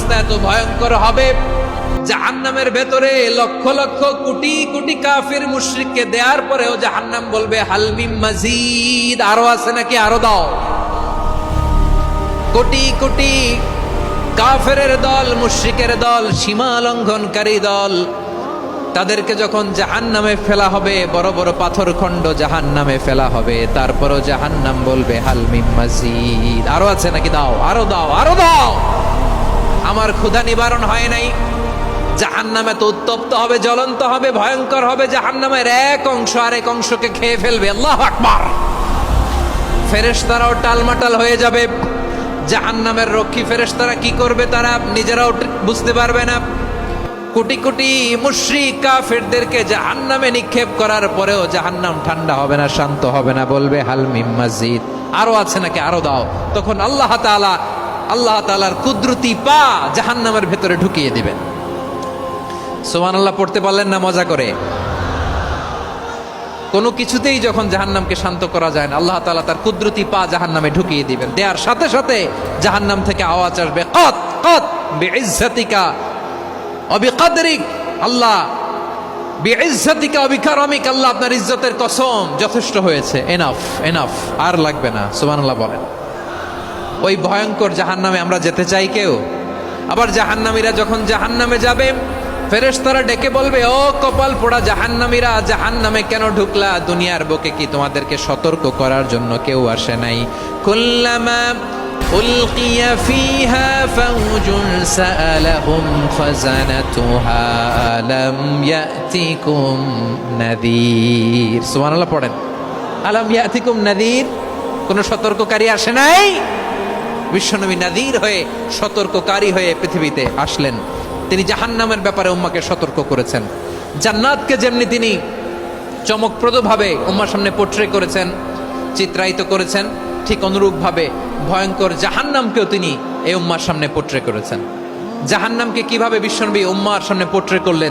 অবস্থা এত ভয়ঙ্কর হবে, জাহান্নামের ভেতরে লক্ষ লক্ষ কোটি কোটি কাফির মুশরিককে দেওয়ার পরেও জাহান্নাম বলবে হাল মিন মাজিদ, আরো আছে নাকি, আরো দাও। কোটি কোটি কাফেরের দল, মুশরিকের দল, সীমা লঙ্ঘনকারী দল, তাদেরকে যখন জাহান্নামে ফেলা হবে, বড় বড় পাথর খণ্ড জাহান্নামে ফেলা হবে, তারপরও জাহান্নাম বলবে হাল মিন মাজিদ, আরো আছে নাকি, দাও, আরো দাও, আরো দাও। আমার ক্ষুধা নিবারণ হয় নাই। জাহান্নামে তো উত্তপ্ত হবে, জ্বলন্ত হবে, ভয়ঙ্কর হবে। জাহান্নামের এক অংশ আরেক অংশকে খেয়ে ফেলবে। আল্লাহু আকবার। ফেরেশতারাও টালমাটাল হয়ে যাবে। জাহান্নামের রক্ষী ফেরেশতারা কি করবে তারা নিজেরাও বুঝতে পারবে না। কোটি কোটি মুশরিক কাফেরদেরকে জাহান্নামে নিক্ষেপ করার পরেও জাহান্নাম ঠান্ডা হবে না, শান্ত হবে না, বলবে হাল মিন মাজিদ, আরো আছে নাকি, আরো দাও। তখন আল্লাহ তাআলার কুদরতি পা জাহান্নামের ভেতরে ঢুকিয়ে দিবেন। সুবহানাল্লাহ পড়তে পারলেন না মজা করে? কোনো কিছুতেই যখন জাহান্নামকে শান্ত করা যায় না, আল্লাহ তাআলা তার কুদরতি পা জাহান্নামে ঢুকিয়ে দিবেন। দেওয়ার সাথে সাথে জাহান্নাম থেকে আওয়াজ আসবে, কত কত বিইজ্জাতিকা ওয়া বিকদরিক, আল্লাহ বিইজ্জাতিকা ওয়া বিকারামিক, আল্লাহ আপনার ইজ্জতের কসম, যথেষ্ট হয়েছে, এনাফ এনাফ, আর লাগবে না। সুবহানাল্লাহ বলেন। ওই ভয়ঙ্কর জাহান্নামে আমরা যেতে চাই কেউ? আবার জাহান্নামীরা যখন জাহান্নামে যাবে, ফেরেশতারা ডেকে বলবে, ও কপাল পোড়া জাহান্নামীরা, জাহান্নামে কেন ঢুকলা? দুনিয়ার বুকে কি তোমাদেরকে সতর্ক করার জন্য কেউ আসে নাই? কুল্লামা উলকিয়া ফিহা ফাউজুন সাআলাহুম খাজানাতুহা আলাম ইয়াতিকুম নাযীর। সুবহানাল্লাহ পড়েন। আলাম ইয়াতিকুম নাযীর, কোন সতর্ককারী আসে নাই? বিশ্বনবী নাযীর হয়ে, সতর্ককারী হয়ে পৃথিবীতে আসলেন। তিনি জাহান্নামের ব্যাপারে উম্মাকে সতর্ক করেছেন। জান্নাতকে যেমনি তিনি চমকপ্রদভাবে উম্মার সামনে পোট্রে করেছেন, চিত্রায়িত করেছেন, ঠিক অনুরূপভাবে ভয়ঙ্কর জাহান্নামকেও তিনি এই উম্মার সামনে পোট্রে করেছেন। জাহান্নামকে কিভাবে বিশ্বনবী উম্মার সামনে পোট্রে করলেন